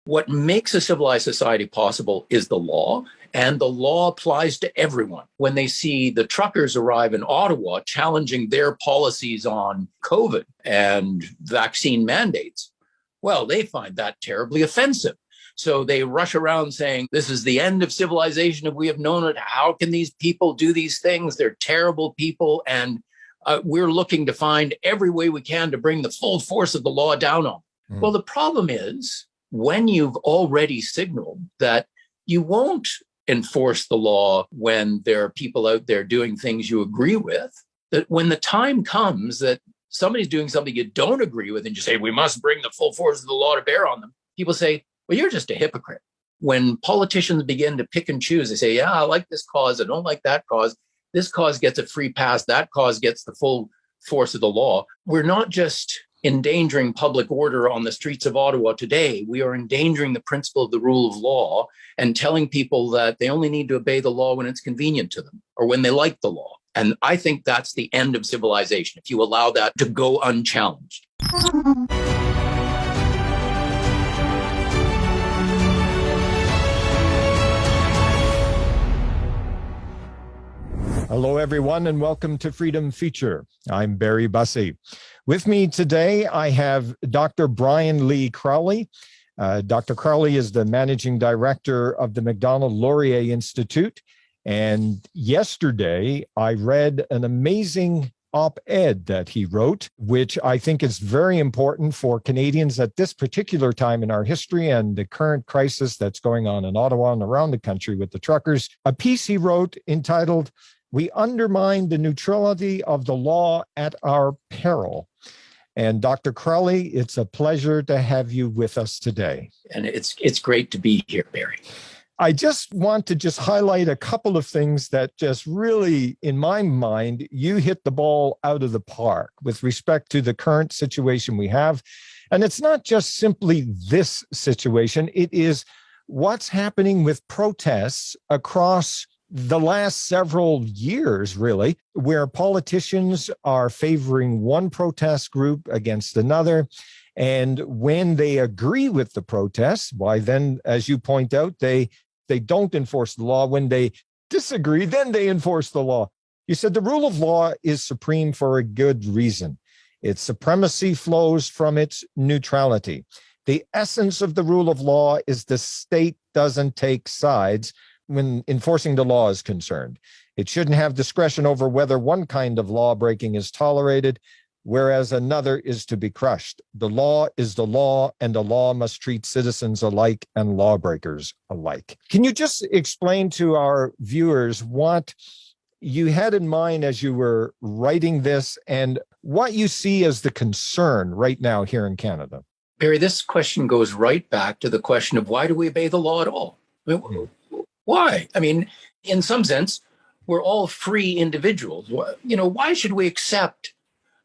What makes a civilized society possible is the law, and the law applies to everyone. When they see the truckers arrive in Ottawa challenging their policies on COVID and vaccine mandates, well, they find that terribly offensive. So they rush around saying, this is the end of civilization if we have known it. How can these people do these things? They're terrible people. And we're looking to find every way we can to bring the full force of the law down on them. Well, the problem is when you've already signaled that you won't enforce the law when there are people out there doing things you agree with, that when the time comes that somebody's doing something you don't agree with and you say, we must bring the full force of the law to bear on them, people say, well, you're just a hypocrite. When politicians begin to pick and choose, they say, yeah, I like this cause, I don't like that cause. This cause gets a free pass, that cause gets the full force of the law. We're not just endangering public order on the streets of Ottawa today. We are endangering the principle of the rule of law and telling people that they only need to obey the law when it's convenient to them or when they like the law. And I think that's the end of civilization, if you allow that to go unchallenged. Hello, everyone, and welcome to Freedom Feature. I'm Barry Bussey. With me today, I have Dr. Brian Lee Crowley. Dr. Crowley is the managing director of the Macdonald-Laurier Institute. And yesterday, I read an amazing op-ed that he wrote, which I think is very important for Canadians at this particular time in our history and the current crisis that's going on in Ottawa and around the country with the truckers. A piece he wrote entitled, "We Undermine the Neutrality of the Law at Our Peril." And Dr. Crowley, it's a pleasure to have you with us today. And it's great to be here, Barry. I just want to highlight a couple of things that just really, in my mind, you hit the ball out of the park with respect to the current situation we have. And it's not just simply this situation. It is what's happening with protests across the last several years, really, where politicians are favoring one protest group against another. And when they agree with the protests, why then, as you point out, they don't enforce the law. When they disagree, then they enforce the law. You said the rule of law is supreme for a good reason. Its supremacy flows from its neutrality. The essence of the rule of law is the state doesn't take sides when enforcing the law is concerned. It shouldn't have discretion over whether one kind of law breaking is tolerated, whereas another is to be crushed. The law is the law, and the law must treat citizens alike and lawbreakers alike. Can you just explain to our viewers what you had in mind as you were writing this and what you see as the concern right now here in Canada? Barry, this question goes right back to the question of why do we obey the law at all? Why? I mean, in some sense, we're all free individuals. Why should we accept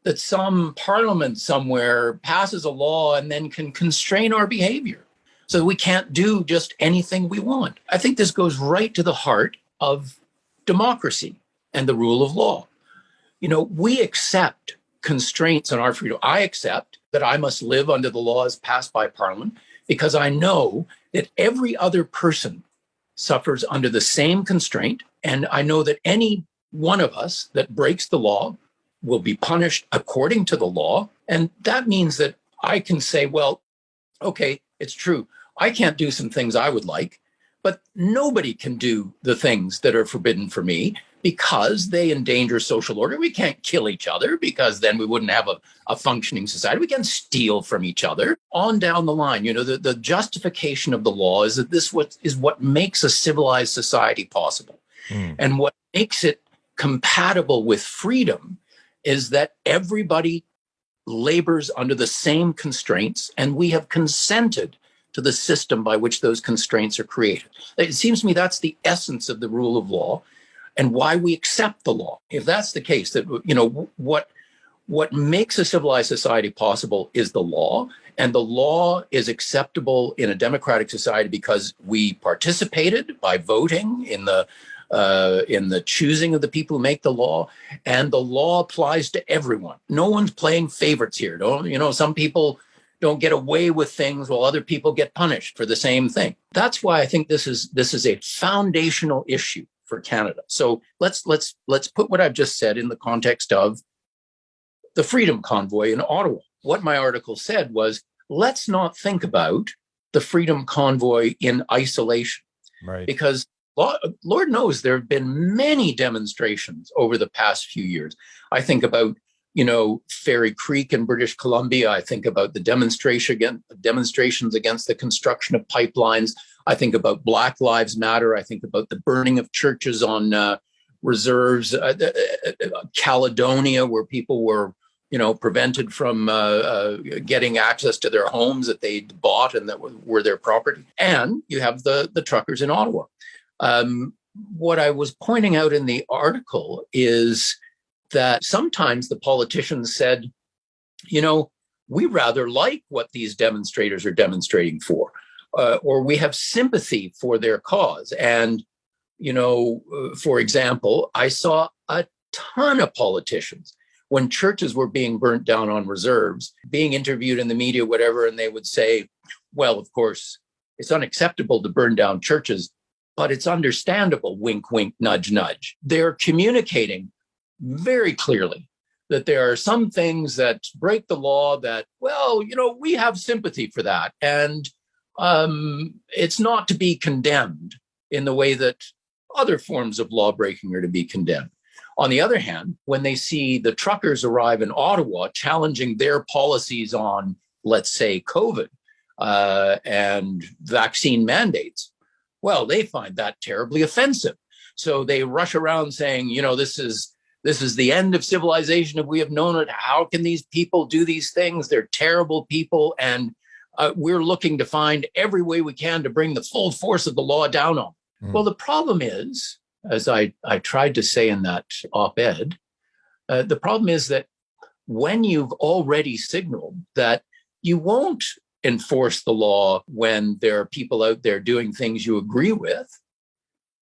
that some parliament somewhere passes a law and then can constrain our behavior so that we can't do just anything we want? I think this goes right to the heart of democracy and the rule of law. We accept constraints on our freedom. I accept that I must live under the laws passed by Parliament because I know that every other person suffers under the same constraint. And I know that any one of us that breaks the law will be punished according to the law. And that means that I can say, well, okay, it's true. I can't do some things I would like, but nobody can do the things that are forbidden for me because they endanger social order. We can't kill each other because then we wouldn't have a functioning society. We can steal from each other on down the line. The justification of the law is that this is what makes a civilized society possible. And what makes it compatible with freedom is that everybody labors under the same constraints, and we have consented to the system by which those constraints are created. It seems to me that's the essence of the rule of law and why we accept the law. If that's the case, that what makes a civilized society possible is the law, and the law is acceptable in a democratic society because we participated by voting in the choosing of the people who make the law, and the law applies to everyone. No one's playing favorites here. Some people don't get away with things while other people get punished for the same thing. That's why I think this is a foundational issue for Canada. So let's put what I've just said in the context of the Freedom Convoy in Ottawa. What my article said was, let's not think about the Freedom Convoy in isolation. Right. Because Lord knows there have been many demonstrations over the past few years. I think about, Fairy Creek in British Columbia. I think about the demonstrations against the construction of pipelines. I think about Black Lives Matter. I think about the burning of churches on reserves, Caledonia, where people were, prevented from getting access to their homes that they'd bought and that were their property. And you have the truckers in Ottawa. What I was pointing out in the article is that sometimes the politicians said, we rather like what these demonstrators are demonstrating for, or we have sympathy for their cause. And, for example, I saw a ton of politicians when churches were being burnt down on reserves, being interviewed in the media, whatever, and they would say, well, of course, it's unacceptable to burn down churches, but it's understandable, wink, wink, nudge, nudge. They're communicating very clearly that there are some things that break the law that, well, we have sympathy for that. And it's not to be condemned in the way that other forms of law breaking are to be condemned. On the other hand, when they see the truckers arrive in Ottawa challenging their policies on, let's say, COVID and vaccine mandates, well, they find that terribly offensive. So they rush around saying, this is the end of civilization if we have known it. How can these people do these things? They're terrible people. And we're looking to find every way we can to bring the full force of the law down on them. Well, the problem is, as I tried to say in that op-ed, the problem is that when you've already signaled that you won't enforce the law when there are people out there doing things you agree with,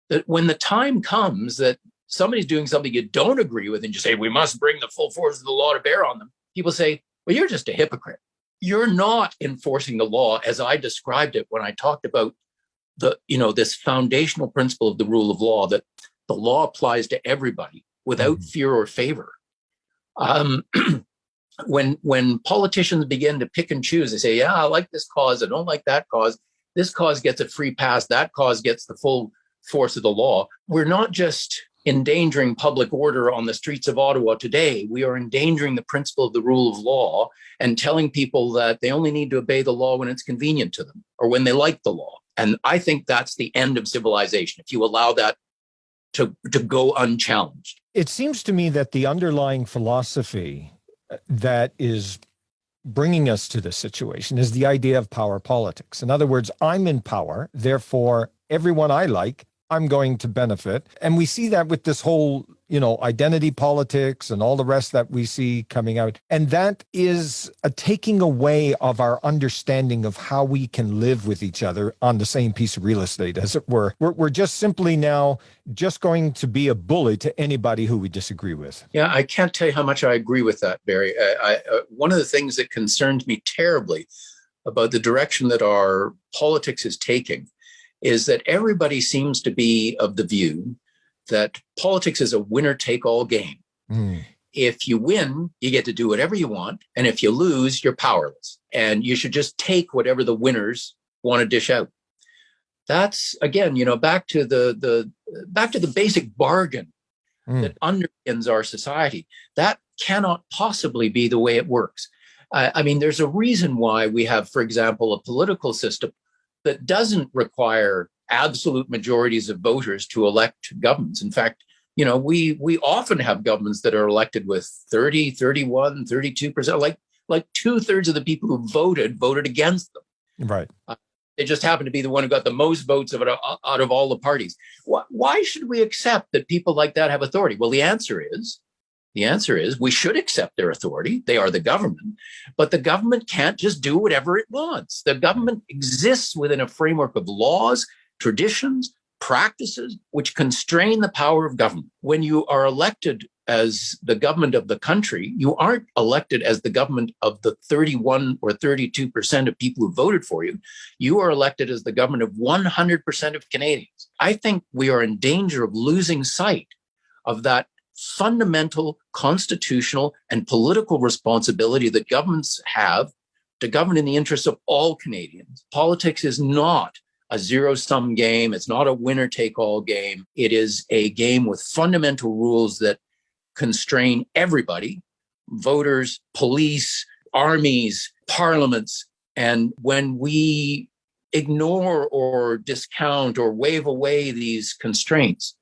that when the time comes that somebody's doing something you don't agree with and you say, we must bring the full force of the law to bear on them, people say, well, you're just a hypocrite. You're not enforcing the law as I described it when I talked about this foundational principle of the rule of law, that the law applies to everybody without fear or favor. When politicians begin to pick and choose, they say, yeah, I like this cause, I don't like that cause. This cause gets a free pass, that cause gets the full force of the law. We're not just endangering public order on the streets of Ottawa today. We are endangering the principle of the rule of law and telling people that they only need to obey the law when it's convenient to them or when they like the law. And I think that's the end of civilization, if you allow that to go unchallenged. It seems to me that the underlying philosophy that is bringing us to this situation is the idea of power politics. In other words, I'm in power, therefore everyone I like, I'm going to benefit. And we see that with this whole, identity politics and all the rest that we see coming out. And that is a taking away of our understanding of how we can live with each other on the same piece of real estate, as it were. We're just simply now just going to be a bully to anybody who we disagree with. Yeah, I can't tell you how much I agree with that, Barry. One of the things that concerns me terribly about the direction that our politics is taking is that everybody seems to be of the view that politics is a winner-take-all game. If you win, you get to do whatever you want. And if you lose, you're powerless. And you should just take whatever the winners want to dish out. That's, again, back to the basic bargain that underpins our society. That cannot possibly be the way it works. There's a reason why we have, for example, a political system that doesn't require absolute majorities of voters to elect governments. In fact, we often have governments that are elected with 30, 31, 32%, like 2/3 of the people who voted against them. Right. They just happen to be the one who got the most votes out of all the parties. Why should we accept that people like that have authority? Well, the answer is we should accept their authority. They are the government, but the government can't just do whatever it wants. The government exists within a framework of laws, traditions, practices, which constrain the power of government. When you are elected as the government of the country. You aren't elected as the government of the 31 or 32% of people who voted for you. You are elected as the government of 100% of Canadians. I think we are in danger of losing sight of that fundamental constitutional and political responsibility that governments have to govern in the interests of all Canadians. Politics is not a zero-sum game. It's not a winner-take-all game. It is a game with fundamental rules that constrain everybody: voters, police, armies, parliaments. And when we ignore or discount or wave away these constraints,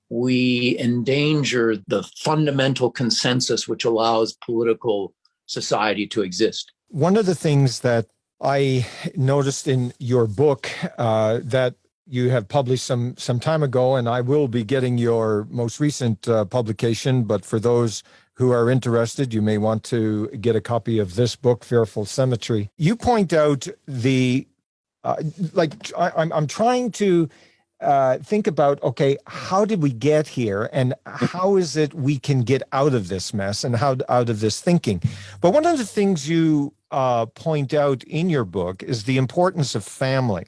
we endanger the fundamental consensus which allows political society to exist. One of the things that I noticed in your book that you have published some time ago, and I will be getting your most recent publication, but for those who are interested, you may want to get a copy of this book, Fearful Symmetry. You point out I'm trying to think about, okay, how did we get here, and how is it we can get out of this mess and how out of this thinking? But one of the things you point out in your book is the importance of family,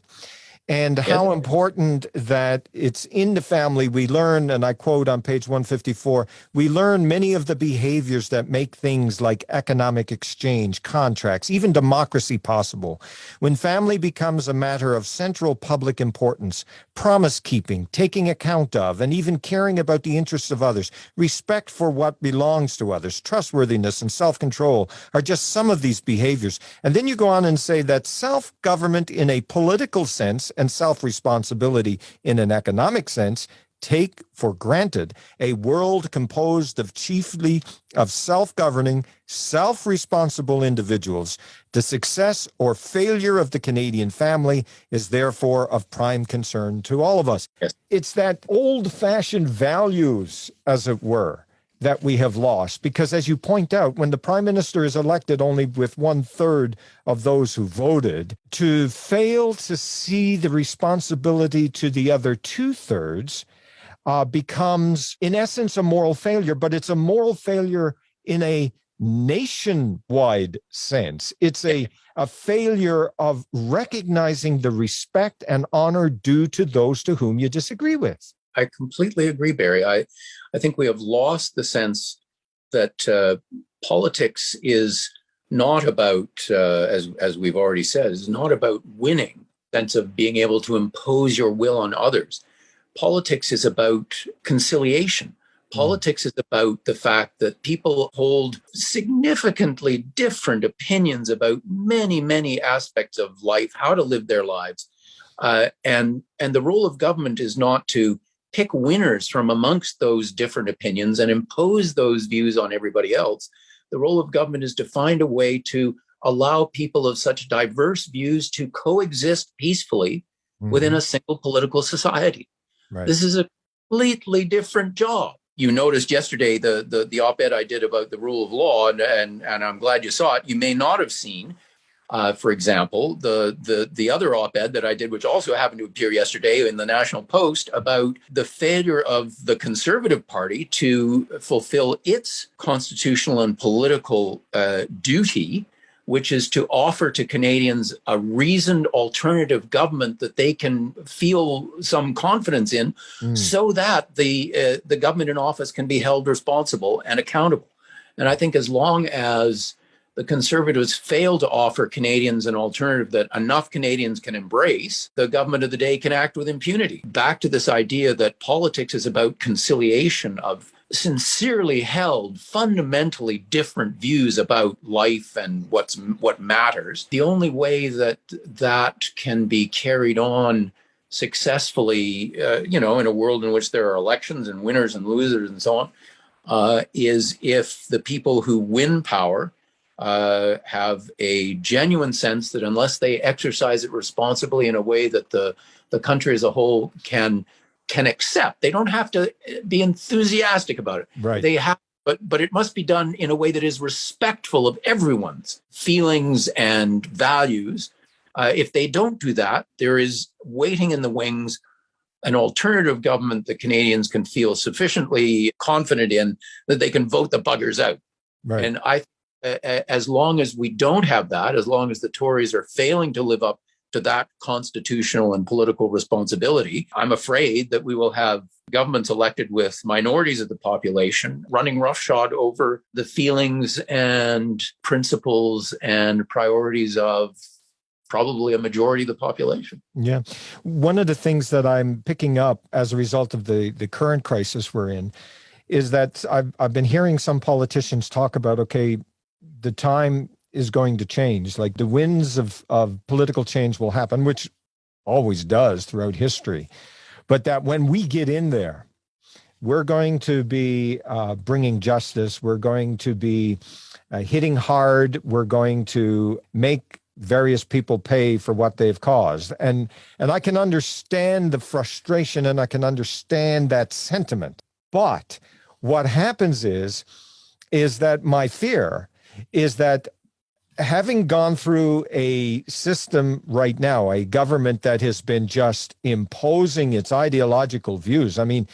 and how important that it's in the family we learn, and I quote on page 154, we learn many of the behaviors that make things like economic exchange, contracts, even democracy possible. When family becomes a matter of central public importance, promise keeping, taking account of, and even caring about the interests of others, respect for what belongs to others, trustworthiness, and self-control are just some of these behaviors. And then you go on and say that self-government in a political sense and self-responsibility in an economic sense take for granted a world composed of chiefly of self-governing, self-responsible individuals. The success or failure of the Canadian family is therefore of prime concern to all of us. Yes. It's that old-fashioned values, as it were, that we have lost. Because as you point out, when the Prime Minister is elected only with 1/3 of those who voted, to fail to see the responsibility to the other 2/3 becomes, in essence, a moral failure, but it's a moral failure in a nationwide sense. It's a failure of recognizing the respect and honor due to those to whom you disagree with. I completely agree, Barry. I think we have lost the sense that politics is not about, as we've already said, is not about winning, sense of being able to impose your will on others. Politics is about conciliation. Politics is about the fact that people hold significantly different opinions about many, many aspects of life, how to live their lives. And the role of government is not to pick winners from amongst those different opinions and impose those views on everybody else. The role of government is to find a way to allow people of such diverse views to coexist peacefully within a single political society. Right. This is a completely different job. You noticed yesterday the op-ed I did about the rule of law, and I'm glad you saw it. You may not have seen, for example, the other op-ed that I did, which also happened to appear yesterday in the National Post, about the failure of the Conservative Party to fulfill its constitutional and political duty, which is to offer to Canadians a reasoned alternative government that they can feel some confidence in, so that the government in office can be held responsible and accountable. And I think as long as the Conservatives fail to offer Canadians an alternative that enough Canadians can embrace, the government of the day can act with impunity. Back to this idea that politics is about conciliation of sincerely held, fundamentally different views about life and what matters. The only way that can be carried on successfully, in a world in which there are elections and winners and losers and so on, is if the people who win power have a genuine sense that unless they exercise it responsibly in a way that the country as a whole can accept, they don't have to be enthusiastic about it. Right. They have, but it must be done in a way that is respectful of everyone's feelings and values. If they don't do that, there is waiting in the wings an alternative government that Canadians can feel sufficiently confident in that they can vote the buggers out. Right. And as long as we don't have that, as long as the Tories are failing to live up to that constitutional and political responsibility, I'm afraid that we will have governments elected with minorities of the population running roughshod over the feelings and principles and priorities of probably a majority of the population. Yeah. One of the things that I'm picking up as a result of the current crisis we're in is that I've been hearing some politicians talk about, okay, the time is going to change. Like the winds of political change will happen, which always does throughout history. But that when we get in there, we're going to be bringing justice. We're going to be hitting hard. We're going to make various people pay for what they've caused. And I can understand the frustration and I can understand that sentiment. But what happens is that my fear is that having gone through a system right now, a government that has been just imposing its ideological views. I mean,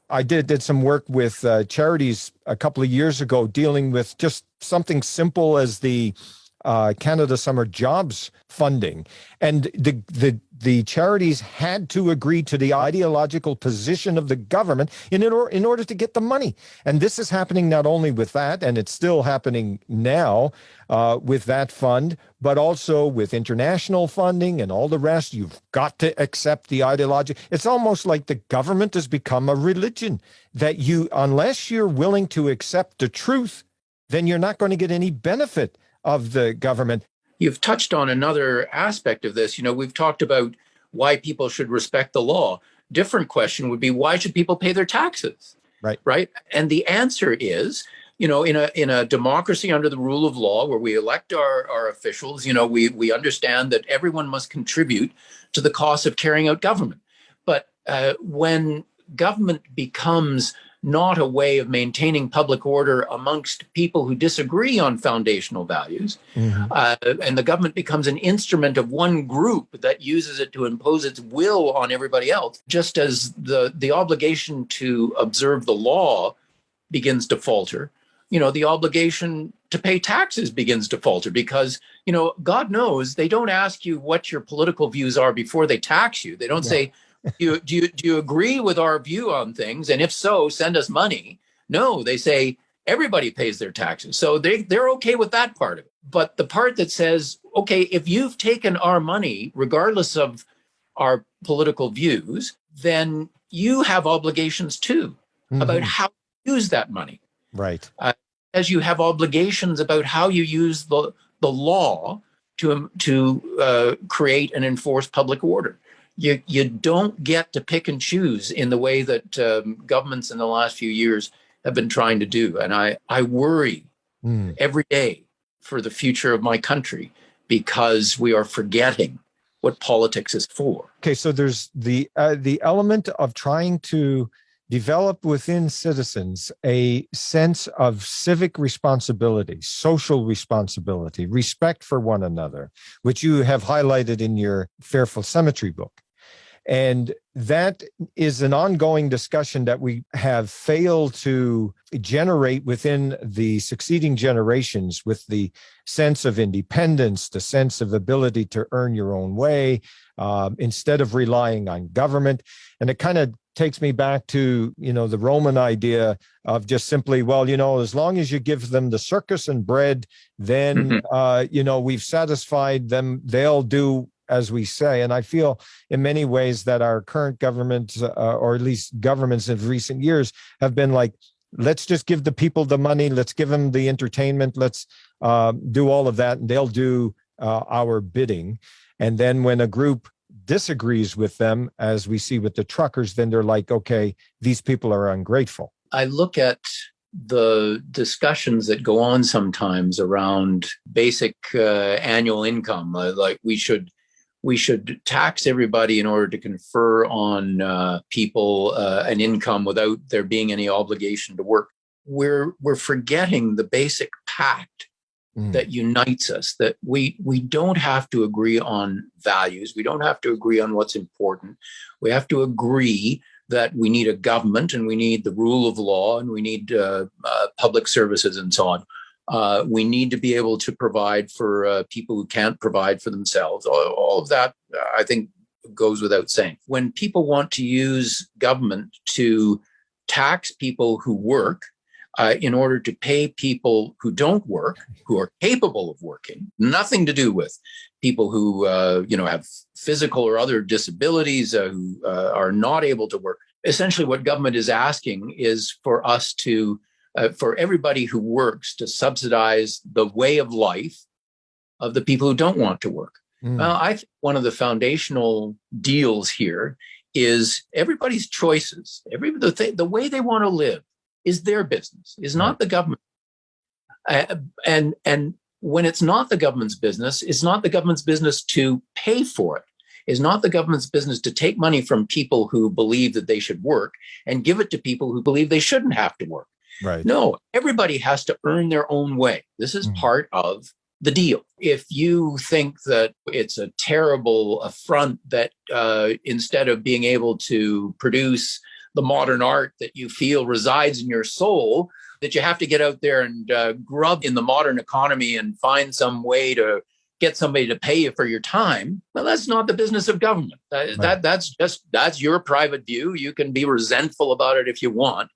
I did some work with charities a couple of years ago dealing with just something simple as the Canada Summer Jobs funding. And the charities had to agree to the ideological position of the government in order to get the money. And this is happening not only with that, and it's still happening now with that fund, but also with international funding and all the rest. You've got to accept the ideology. It's almost like the government has become a religion that unless you're willing to accept the truth, then you're not going to get any benefit of the government. You've touched on another aspect of this. We've talked about why people should respect the law. Different question would be, why should people pay their taxes? Right. And the answer is, in a democracy under the rule of law where we elect our officials, we understand that everyone must contribute to the cost of carrying out government. But when government becomes not a way of maintaining public order amongst people who disagree on foundational values, and the government becomes an instrument of one group that uses it to impose its will on everybody else, just as the obligation to observe the law begins to falter, the obligation to pay taxes begins to falter because, God knows they don't ask you what your political views are before they tax you. They don't say, do you agree with our view on things? And if so, send us money. No, they say everybody pays their taxes. So they're okay with that part of it. But the part that says, okay, if you've taken our money, regardless of our political views, then you have obligations too about how you use that money. Right. As you have obligations about how you use the law to create and enforce public order. You don't get to pick and choose in the way that governments in the last few years have been trying to do. And I worry every day for the future of my country because we are forgetting what politics is for. Okay, so there's the element of trying to develop within citizens a sense of civic responsibility, social responsibility, respect for one another, which you have highlighted in your Fairfield Cemetery book. And that is an ongoing discussion that we have failed to generate within the succeeding generations with the sense of independence, the sense of ability to earn your own way, instead of relying on government. And it kind of takes me back to, the Roman idea of just simply, as long as you give them the circus and bread, then, we've satisfied them. They'll do as we say. And I feel in many ways that our current government, or at least governments of recent years, have been like, let's just give the people the money. Let's give them the entertainment. Let's do all of that. And they'll do our bidding. And then when a group disagrees with them, as we see with the truckers, then they're like, okay, these people are ungrateful. I look at the discussions that go on sometimes around basic annual income, like we should tax everybody in order to confer on people an income without there being any obligation to work. We're forgetting the basic pact that unites us, that we don't have to agree on values. We don't have to agree on what's important. We have to agree that we need a government and we need the rule of law and we need public services and so on. We need to be able to provide for people who can't provide for themselves. All of that, I think, goes without saying. When people want to use government to tax people who work, in order to pay people who don't work, who are capable of working, nothing to do with people who have physical or other disabilities, who are not able to work. Essentially, what government is asking is for us to, for everybody who works, to subsidize the way of life of the people who don't want to work. I think one of the foundational deals here is everybody's choices, the way they want to live, is their business, is not the government. And when it's not the government's business, it's not the government's business to pay for it. It's not the government's business to take money from people who believe that they should work and give it to people who believe they shouldn't have to work. Right. No, everybody has to earn their own way. This is part of the deal. If you think that it's a terrible affront that instead of being able to produce the modern art that you feel resides in your soul, that you have to get out there and grub in the modern economy and find some way to get somebody to pay you for your time, well, that's not the business of government. That's your private view. You can be resentful about it if you want,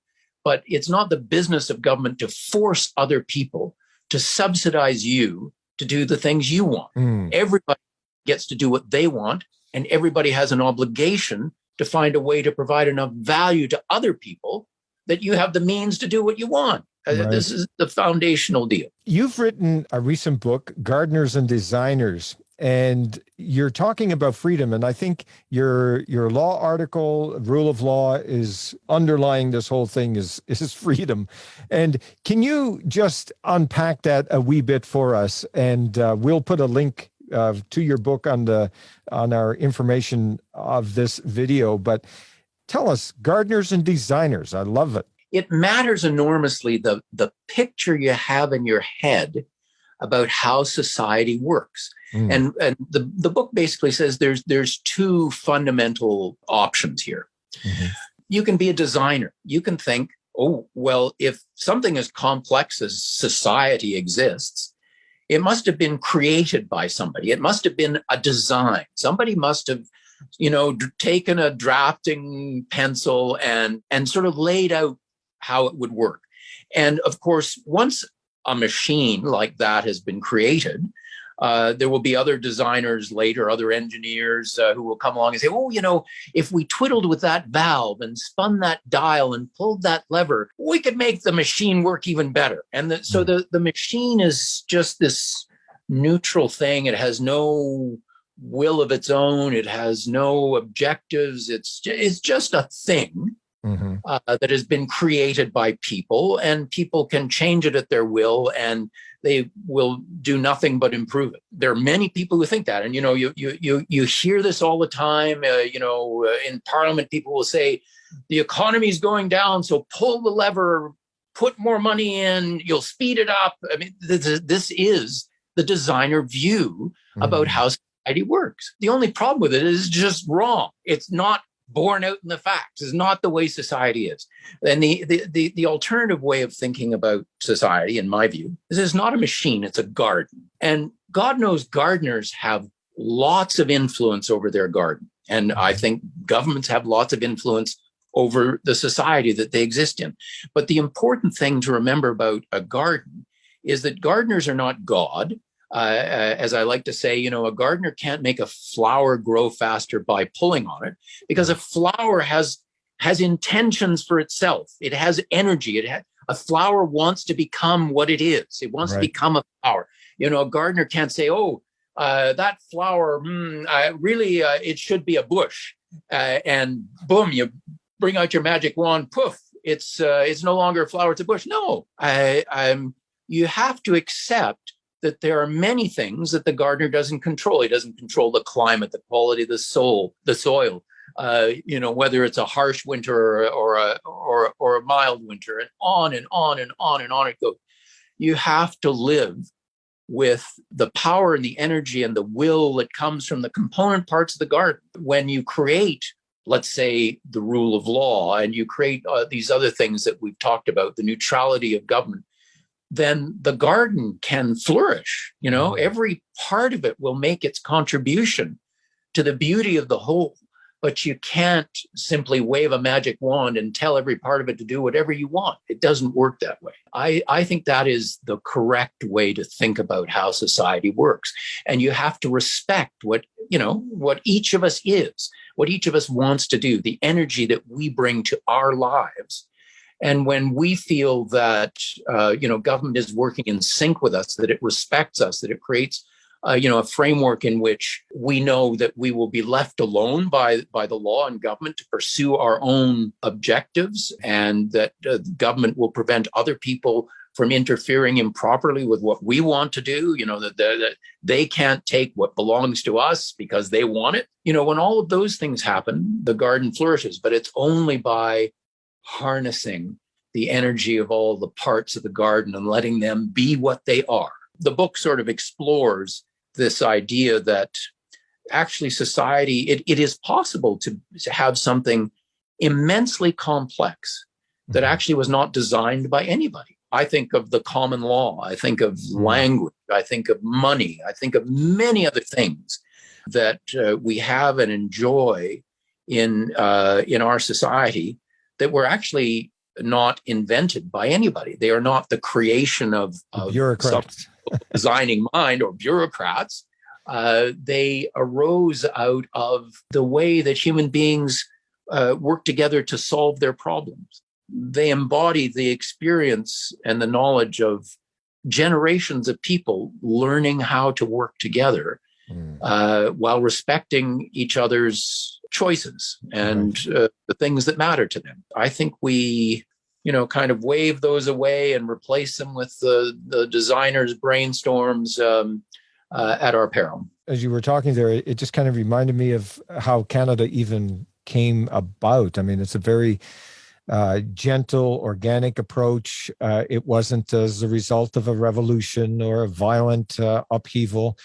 but it's not the business of government to force other people to subsidize you to do the things you want. Everybody gets to do what they want, and everybody has an obligation to find a way to provide enough value to other people that you have the means to do what you want. Right. This is the foundational deal. You've written a recent book, Gardeners and Designers, and you're talking about freedom. And I think your law article, Rule of Law, is underlying this whole thing is freedom. And can you just unpack that a wee bit for us? And we'll put a link to your book on our information of this video, but tell us, Gardeners and Designers. I love it. It matters enormously the picture you have in your head about how society works. And the book basically says there's two fundamental options here. You can be a designer. You can think, oh, well, if something as complex as society exists, it must have been created by somebody. It must have been a design. Somebody must have, taken a drafting pencil and sort of laid out how it would work. And of course, once a machine like that has been created, there will be other designers later, other engineers who will come along and say, oh, if we twiddled with that valve and spun that dial and pulled that lever, we could make the machine work even better. And so the machine is just this neutral thing. It has no will of its own. It has no objectives. It's just a thing that has been created by people, and people can change it at their will, and they will do nothing but improve it. There are many people who think that, and you hear this all the time. In Parliament, people will say the economy is going down, so pull the lever, put more money in, you'll speed it up. I mean, this is the designer view about how society works. The only problem with it is just wrong. It's not borne out in the facts. Is not the way society is. And the alternative way of thinking about society, in my view, is it's not a machine, it's a garden. And God knows gardeners have lots of influence over their garden. And I think governments have lots of influence over the society that they exist in. But the important thing to remember about a garden is that gardeners are not God. As I like to say, a gardener can't make a flower grow faster by pulling on it, because a flower has intentions for itself. It has energy. A flower wants to become what it is. It wants to become a flower. A gardener can't say, that flower, really, it should be a bush. And boom, you bring out your magic wand, poof, it's no longer a flower, it's a bush. No, you have to accept that there are many things that the gardener doesn't control. He doesn't control the climate, the quality of the soil, whether it's a harsh winter or a mild winter, and on and on and on and on it goes. You have to live with the power and the energy and the will that comes from the component parts of the garden. When you create, let's say, the rule of law, and you create these other things that we've talked about, the neutrality of government, then the garden can flourish. Every part of it will make its contribution to the beauty of the whole. But you can't simply wave a magic wand and tell every part of it to do whatever you want. It doesn't work that way. I think that is the correct way to think about how society works. And you have to respect what each of us is, what each of us wants to do, the energy that we bring to our lives. And when we feel that, government is working in sync with us, that it respects us, that it creates a framework in which we know that we will be left alone by the law and government to pursue our own objectives, and that government will prevent other people from interfering improperly with what we want to do, that they can't take what belongs to us because they want it. When all of those things happen, the garden flourishes, but it's only by harnessing the energy of all the parts of the garden and letting them be what they are. The book sort of explores this idea that actually society, it is possible to have something immensely complex that actually was not designed by anybody. I think of the common law. I think of language. I think of money. I think of many other things that we have and enjoy in our society that were actually not invented by anybody. They are not the creation of bureaucrats, designing mind or bureaucrats. They arose out of the way that human beings work together to solve their problems. They embody the experience and the knowledge of generations of people learning how to work together while respecting each other's choices and the things that matter to them. I think we, kind of wave those away and replace them with the designers' brainstorms at our peril. As you were talking there, it just kind of reminded me of how Canada even came about. I mean, it's a very gentle, organic approach. It wasn't as a result of a revolution or a violent upheaval.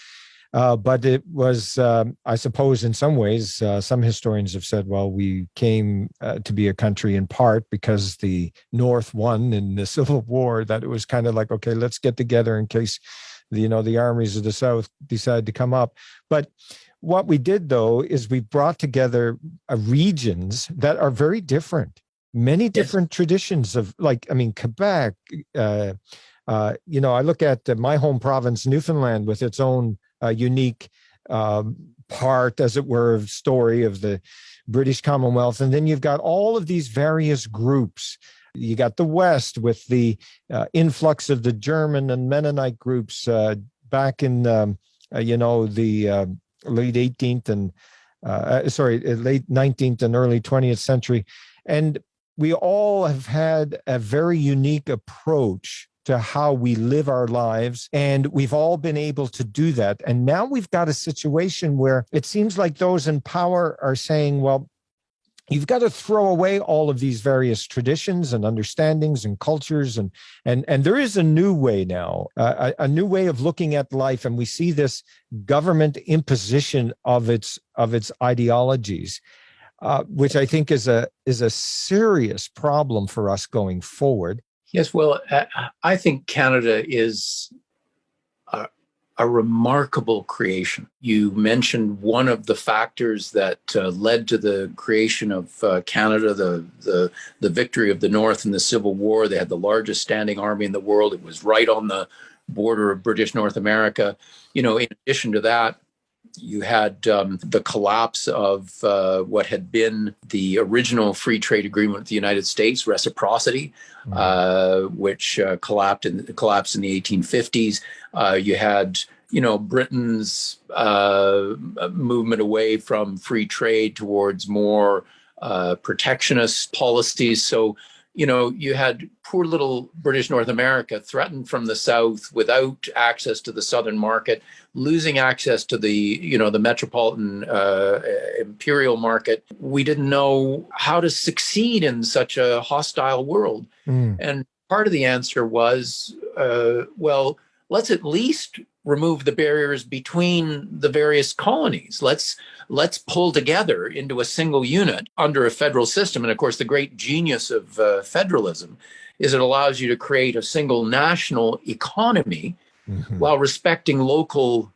But it was, I suppose, in some ways, some historians have said, well, we came to be a country in part because the North won in the Civil War, that it was kind of like, okay, let's get together in case, the armies of the South decide to come up. But what we did, though, is we brought together regions that are very different, many different traditions of, Quebec. I look at my home province, Newfoundland, with its own unique part, as it were, of story of the British Commonwealth. And then you've got all of these various groups. You got the West with the influx of the German and Mennonite groups back in, the late 18th and, late 19th and early 20th century. And we all have had a very unique approach to how we live our lives. And we've all been able to do that. And now we've got a situation where it seems like those in power are saying, well, you've got to throw away all of these various traditions and understandings and cultures. And there is a new way now, a new way of looking at life. And we see this government imposition of its ideologies, which I think is a serious problem for us going forward. Yes, well, I think Canada is a remarkable creation. You mentioned one of the factors that led to the creation of Canada, the victory of the North in the Civil War. They had the largest standing army in the world. It was right on the border of British North America. In addition to that, you had the collapse of what had been the original free trade agreement with the United States, reciprocity, which collapsed in the 1850s. You had, Britain's movement away from free trade towards more protectionist policies. So, you had poor little British North America threatened from the South without access to the Southern market, losing access to the, the metropolitan imperial market. We didn't know how to succeed in such a hostile world. And part of the answer was, well, let's at least remove the barriers between the various colonies. Let's pull together into a single unit under a federal system. And of course, the great genius of federalism is it allows you to create a single national economy while respecting local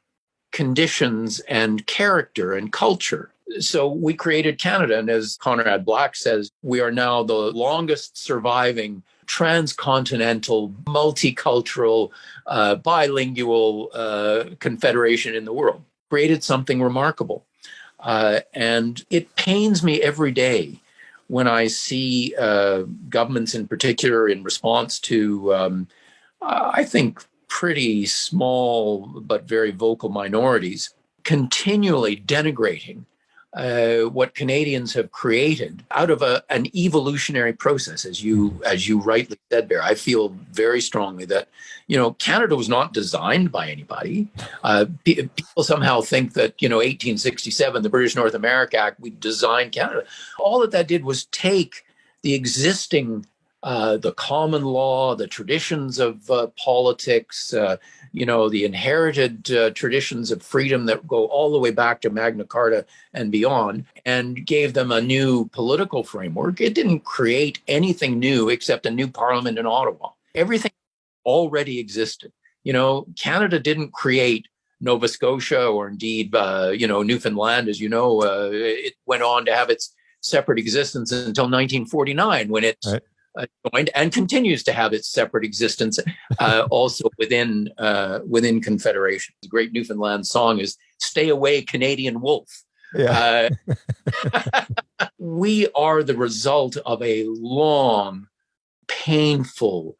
conditions and character and culture. So we created Canada. And as Conrad Black says, we are now the longest surviving transcontinental, multicultural, bilingual confederation in the world. Created something remarkable. And it pains me every day when I see governments in particular in response to, I think, pretty small but very vocal minorities continually denigrating what Canadians have created out of an evolutionary process, as you rightly said, Bear. I feel very strongly that Canada was not designed by anybody. People somehow think that 1867, the British North America Act, we designed Canada. All that did was take the existing the common law, the traditions of politics, the inherited traditions of freedom that go all the way back to Magna Carta and beyond, and gave them a new political framework. It didn't create anything new except a new parliament in Ottawa. Everything already existed. Canada didn't create Nova Scotia or indeed, Newfoundland. As you know, it went on to have its separate existence until 1949 when it joined and continues to have its separate existence also within Confederation. The great Newfoundland song is "Stay Away, Canadian Wolf." Yeah. We are the result of a long, painful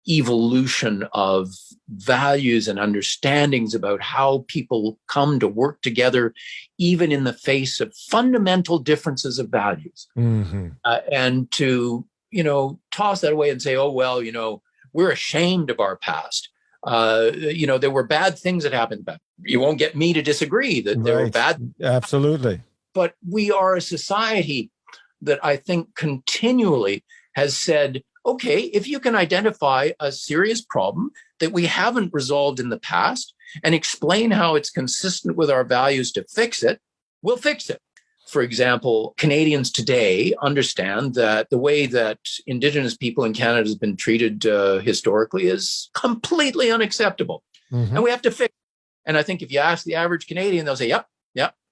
evolution of values and understandings about how people come to work together, even in the face of fundamental differences of values. And to toss that away and say, oh, well, we're ashamed of our past. There were bad things that happened, but you won't get me to disagree that there were bad. Absolutely. But we are a society that I think continually has said, okay, if you can identify a serious problem that we haven't resolved in the past and explain how it's consistent with our values to fix it, we'll fix it. For example, Canadians today understand that the way that Indigenous people in Canada has been treated historically is completely unacceptable. And we have to fix it. And I think if you ask the average Canadian, they'll say, yep,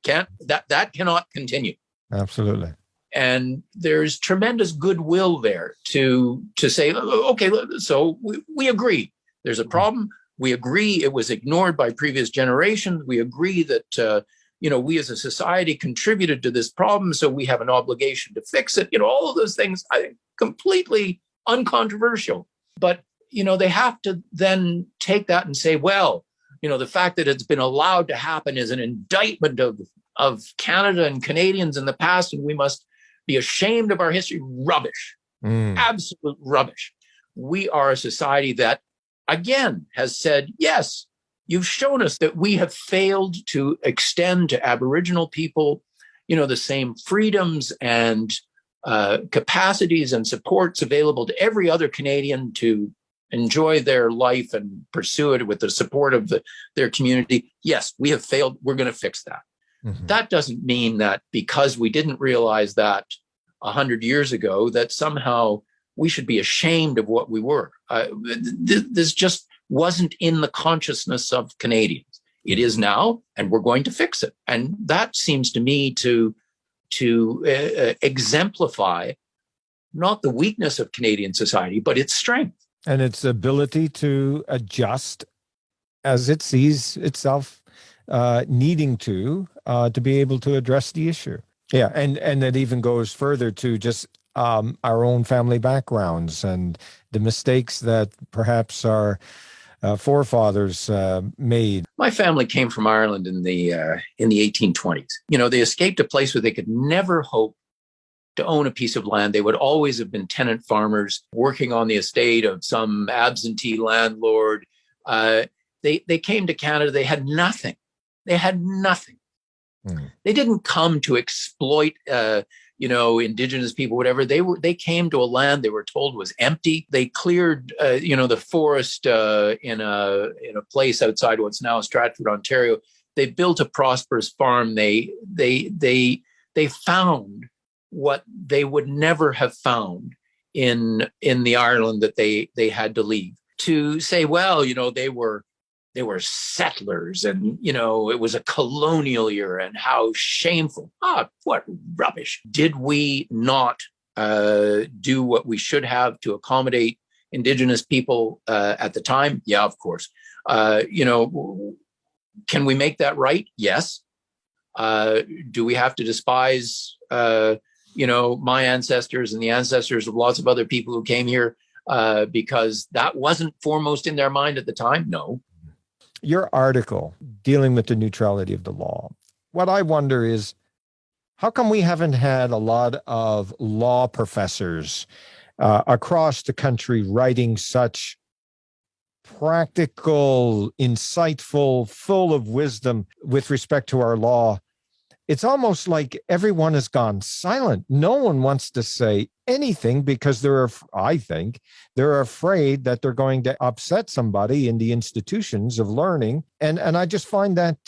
that cannot continue. Absolutely. And there's tremendous goodwill there to say, okay, so we agree. There's a problem. We agree it was ignored by previous generations. We agree that we as a society contributed to this problem, so we have an obligation to fix it. All of those things, I think, completely uncontroversial. But, they have to then take that and say, well, the fact that it's been allowed to happen is an indictment of Canada and Canadians in the past, and we must be ashamed of our history. Rubbish. Absolute rubbish. We are a society that, again, has said, yes, you've shown us that we have failed to extend to Aboriginal people, the same freedoms and capacities and supports available to every other Canadian to enjoy their life and pursue it with the support of their community. Yes, we have failed. We're going to fix that. That doesn't mean that because we didn't realize that 100 years ago, that somehow we should be ashamed of what we were. This just wasn't in the consciousness of Canadians. It is now, and we're going to fix it. And that seems to me to exemplify not the weakness of Canadian society, but its strength. And its ability to adjust as it sees itself needing to be able to address the issue. Yeah, and that even goes further to just our own family backgrounds and the mistakes that perhaps our forefathers made. My family came from Ireland in the 1820s. They escaped a place where they could never hope to own a piece of land. They would always have been tenant farmers working on the estate of some absentee landlord. They came to Canada. They had nothing. They had nothing. They didn't come to exploit indigenous people, whatever, they came to a land they were told was empty. They cleared, the forest in a place outside what's now Stratford, Ontario. They built a prosperous farm. They found what they would never have found in the Ireland that they had to leave. To say, well, they were settlers, and it was a colonial era, and how shameful. What rubbish. Did we not do what we should have to accommodate Indigenous people at the time? Yeah, of course. Can we make that right? Yes. Do we have to despise my ancestors and the ancestors of lots of other people who came here because that wasn't foremost in their mind at the time? No. Your article dealing with the neutrality of the law, what I wonder is, how come we haven't had a lot of law professors across the country writing such practical, insightful, full of wisdom with respect to our law? It's almost like everyone has gone silent. No one wants to say anything because I think they're afraid that they're going to upset somebody in the institutions of learning. And I just find that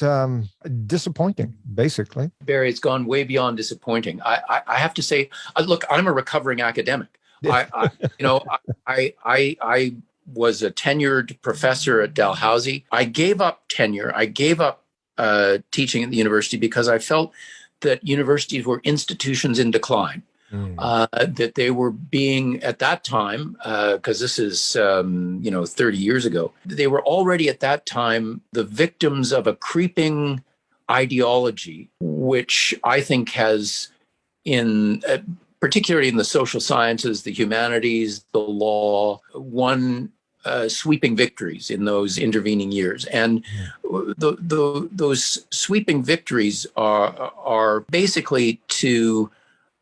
disappointing, basically. Barry, it's gone way beyond disappointing. I have to say, look, I'm a recovering academic. I was a tenured professor at Dalhousie. I gave up tenure. I gave up teaching at the university because I felt that universities were institutions in decline, that they were being, at that time, because this is, 30 years ago, they were already at that time the victims of a creeping ideology, which I think has, particularly in the social sciences, the humanities, the law, won sweeping victories in those intervening years. And those sweeping victories are basically to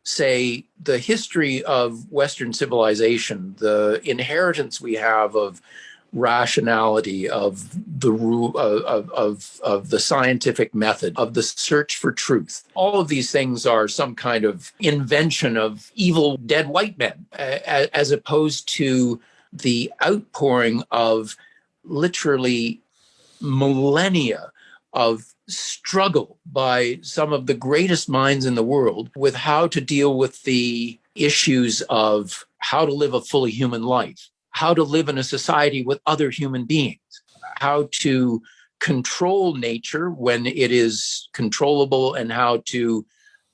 say the history of Western civilization, the inheritance we have of rationality, of the rule of the scientific method, of the search for truth. All of these things are some kind of invention of evil dead white men, as opposed to the outpouring of literally millennia of struggle by some of the greatest minds in the world with how to deal with the issues of how to live a fully human life, how to live in a society with other human beings, how to control nature when it is controllable, and how to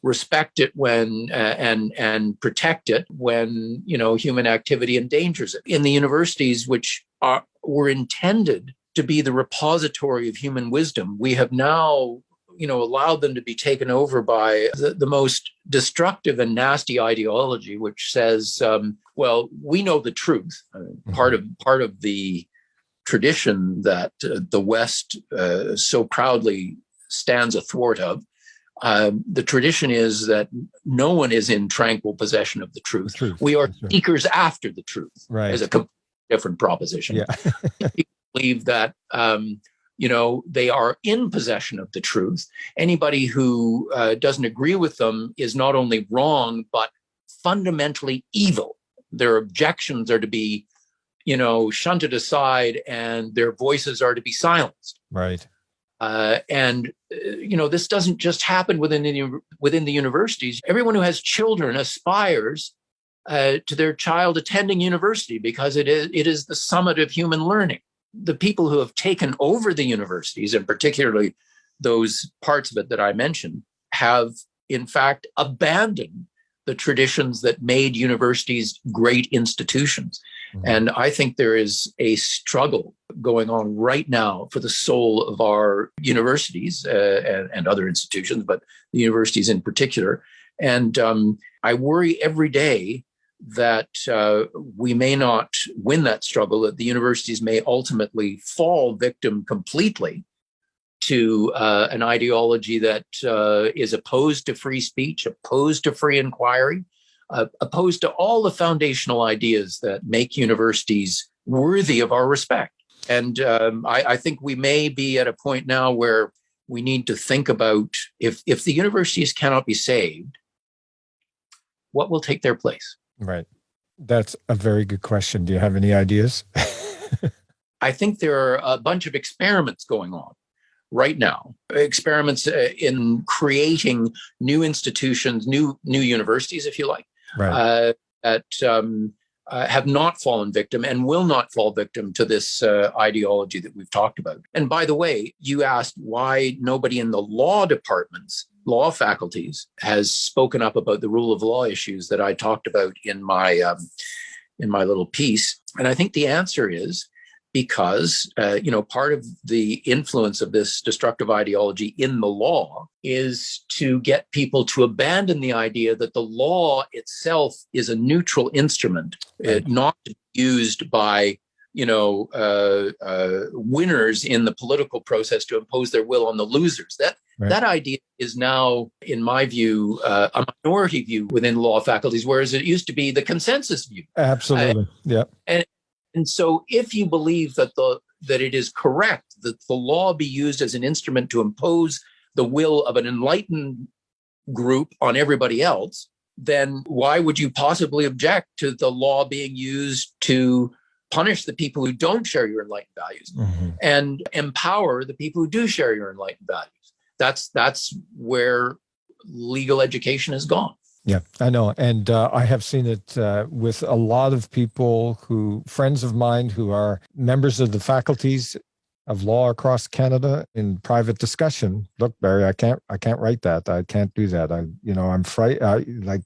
respect it when and protect it when human activity endangers it. In the universities, which were intended to be the repository of human wisdom, we have now allowed them to be taken over by the most destructive and nasty ideology, which says, well, we know the truth. Part of the tradition that the West so proudly stands athwart of. The tradition is that no one is in tranquil possession of the truth. We are seekers after the truth, right? As a completely different proposition. Yeah. People believe that they are in possession of the truth. Anybody who doesn't agree with them is not only wrong, but fundamentally evil. Their objections are to be, shunted aside, and their voices are to be silenced. Right. This doesn't just happen within the universities. Everyone who has children aspires to their child attending university because it is the summit of human learning. The people who have taken over the universities, and particularly those parts of it that I mentioned, have in fact abandoned the traditions that made universities great institutions. Mm-hmm. And I think there is a struggle going on right now for the soul of our universities and other institutions, but the universities in particular. And I worry every day that we may not win that struggle, that the universities may ultimately fall victim completely to an ideology that is opposed to free speech, opposed to free inquiry, opposed to all the foundational ideas that make universities worthy of our respect. And I think we may be at a point now where we need to think about if the universities cannot be saved, what will take their place? Right. That's a very good question. Do you have any ideas? I think there are a bunch of experiments going on right now, experiments in creating new institutions, new universities, if you like, Right. that have not fallen victim and will not fall victim to this ideology that we've talked about. And by the way, you asked why nobody in the law departments, law faculties, has spoken up about the rule of law issues that I talked about in my little piece. And I think the answer is because, part of the influence of this destructive ideology in the law is to get people to abandon the idea that the law itself is a neutral instrument, not used by, winners in the political process to impose their will on the losers. That idea is now, in my view, a minority view within law faculties, whereas it used to be the consensus view. Absolutely. Yeah. And so if you believe that it is correct that the law be used as an instrument to impose the will of an enlightened group on everybody else, then why would you possibly object to the law being used to punish the people who don't share your enlightened values and empower the people who do share your enlightened values? That's where legal education has gone. Yeah, I know. And I have seen it with a lot of people friends of mine who are members of the faculties of law across Canada in private discussion. Look, Barry, I can't write that. I can't do that. I'm frightened.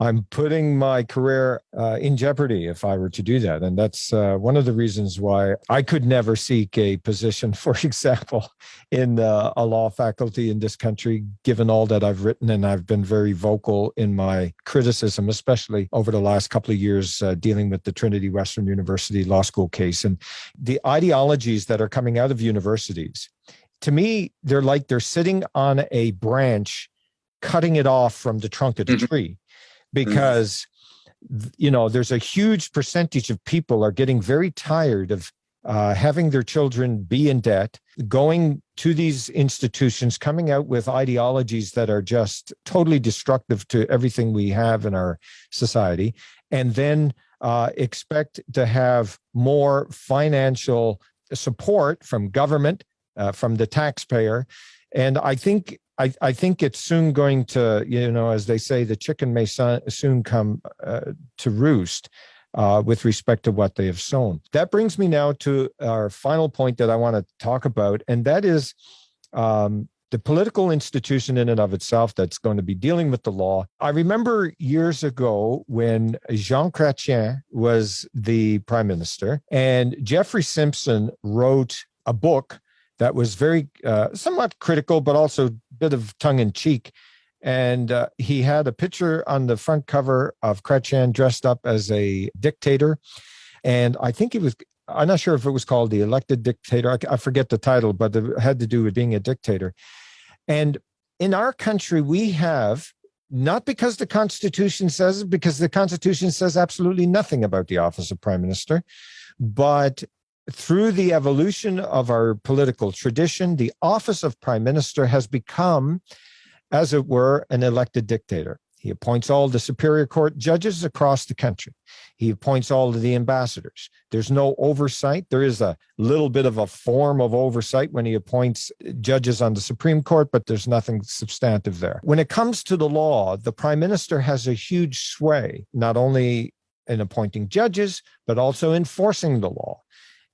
I'm putting my career in jeopardy if I were to do that. And that's one of the reasons why I could never seek a position, for example, in a law faculty in this country, given all that I've written. And I've been very vocal in my criticism, especially over the last couple of years dealing with the Trinity Western University Law School case. And the ideologies that are coming out of universities, to me, they're sitting on a branch, cutting it off from the trunk of the tree, because there's a huge percentage of people are getting very tired of having their children be in debt, going to these institutions, coming out with ideologies that are just totally destructive to everything we have in our society, and then expect to have more financial support from government, from the taxpayer. And I think it's soon going to, as they say, the chicken may soon come to roost with respect to what they have sown. That brings me now to our final point that I want to talk about, and that is the political institution in and of itself that's going to be dealing with the law. I remember years ago when Jean Chrétien was the prime minister, and Jeffrey Simpson wrote a book that was very somewhat critical, but also a bit of tongue-in-cheek. And he had a picture on the front cover of Chrétien dressed up as a dictator. And I think I'm not sure if it was called The Elected Dictator. I forget the title, but it had to do with being a dictator. And in our country, we have, not because the Constitution says it, because the Constitution says absolutely nothing about the office of prime minister, but through the evolution of our political tradition, the office of prime minister has become, as it were, an elected dictator. He appoints all the Superior Court judges across the country. He appoints all of the ambassadors. There's no oversight. There is a little bit of a form of oversight when he appoints judges on the Supreme Court, but there's nothing substantive there. When it comes to the law, the prime minister has a huge sway, not only in appointing judges, but also enforcing the law.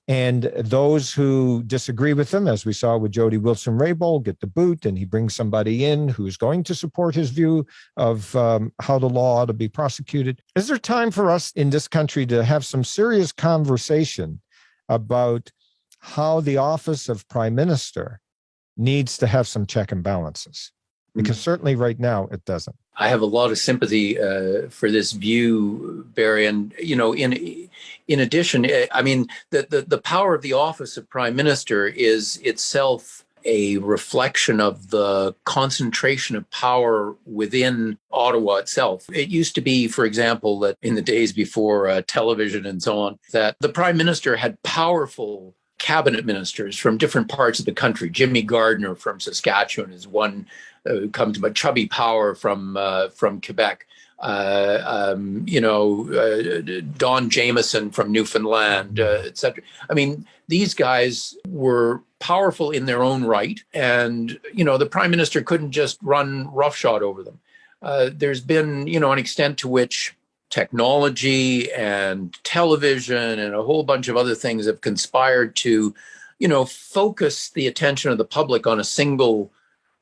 And those who disagree with him, as we saw with Jody Wilson-Raybould, get the boot, and he brings somebody in who's going to support his view of how the law ought to be prosecuted. Is there time for us in this country to have some serious conversation about how the office of prime minister needs to have some check and balances? Because certainly right now it doesn't. I have a lot of sympathy for this view, Barry. And, in addition, the power of the office of prime minister is itself a reflection of the concentration of power within Ottawa itself. It used to be, for example, that in the days before television and so on, that the prime minister had powerful cabinet ministers from different parts of the country. Jimmy Gardner from Saskatchewan is one, comes to Chubby Power from Quebec. Don Jameson from Newfoundland, etc. I mean, these guys were powerful in their own right, and the prime minister couldn't just run roughshod over them. There's been, an extent to which technology and television and a whole bunch of other things have conspired to, focus the attention of the public on a single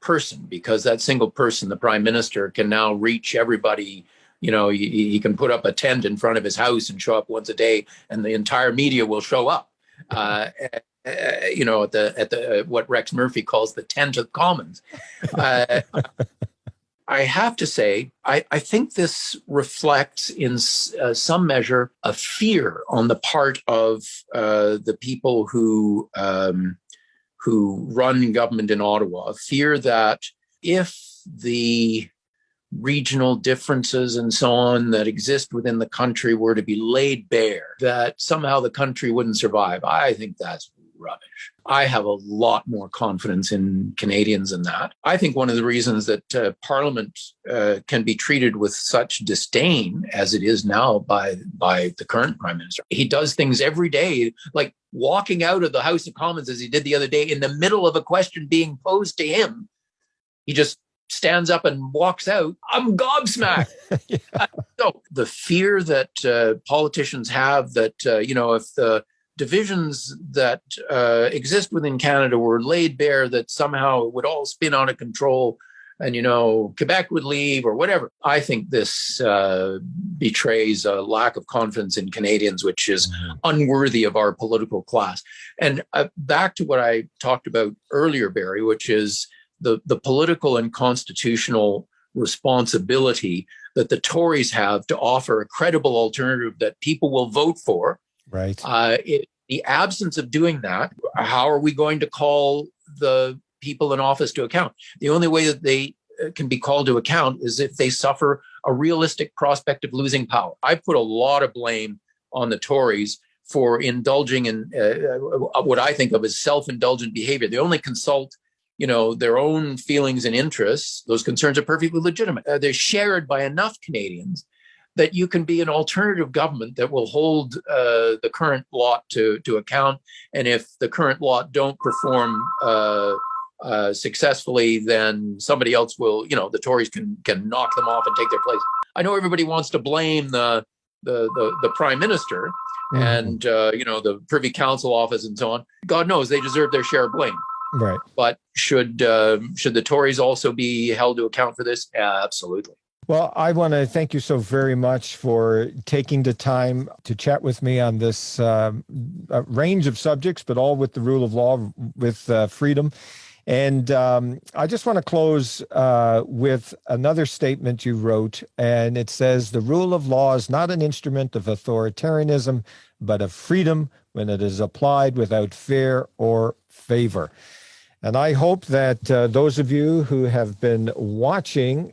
person, because that single person, the prime minister, can now reach everybody. He can put up a tent in front of his house and show up once a day, and the entire media will show up. At the what Rex Murphy calls the tent of commons. I have to say, I think this reflects in some measure a fear on the part of the people who run government in Ottawa, a fear that if the regional differences and so on that exist within the country were to be laid bare, that somehow the country wouldn't survive. I think that's rubbish. I have a lot more confidence in Canadians than that. I think one of the reasons that Parliament can be treated with such disdain as it is now by the current Prime Minister. He does things every day, like walking out of the House of Commons as he did the other day in the middle of a question being posed to him. He just stands up and walks out. I'm gobsmacked. Yeah. So the fear that politicians have that, if the divisions that exist within Canada were laid bare, that somehow it would all spin out of control and, Quebec would leave or whatever. I think this betrays a lack of confidence in Canadians, which is unworthy of our political class. And back to what I talked about earlier, Barry, which is the political and constitutional responsibility that the Tories have to offer a credible alternative that people will vote for. Right. The absence of doing that, how are we going to call the people in office to account? The only way that they can be called to account is if they suffer a realistic prospect of losing power. I put a lot of blame on the Tories for indulging in what I think of as self-indulgent behavior. They only consult their own feelings and interests. Those concerns are perfectly legitimate. They're shared by enough Canadians that you can be an alternative government that will hold the current lot to account. And if the current lot don't perform successfully, then somebody else will, the Tories can knock them off and take their place. I know everybody wants to blame the Prime Minister and, the Privy Council office and so on. God knows they deserve their share of blame. Right. But should the Tories also be held to account for this? Absolutely. Well, I want to thank you so very much for taking the time to chat with me on this range of subjects, but all with the rule of law, with freedom. And I just want to close with another statement you wrote, and it says, "The rule of law is not an instrument of authoritarianism, but of freedom when it is applied without fear or favor." And I hope that those of you who have been watching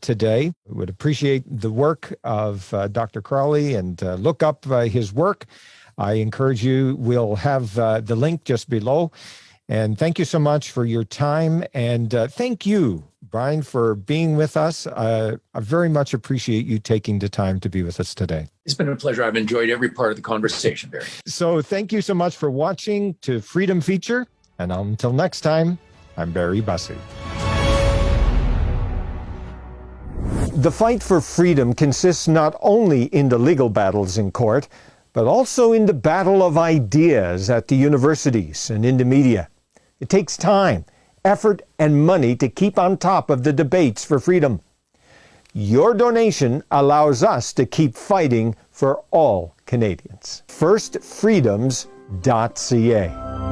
today would appreciate the work of Dr. Crowley and look up his work. I encourage you, we'll have the link just below. And thank you so much for your time. And thank you, Brian, for being with us. I very much appreciate you taking the time to be with us today. It's been a pleasure. I've enjoyed every part of the conversation, Barry. So thank you so much for watching to Freedom Feature. And until next time, I'm Barry Bussey. The fight for freedom consists not only in the legal battles in court, but also in the battle of ideas at the universities and in the media. It takes time, effort, and money to keep on top of the debates for freedom. Your donation allows us to keep fighting for all Canadians. Firstfreedoms.ca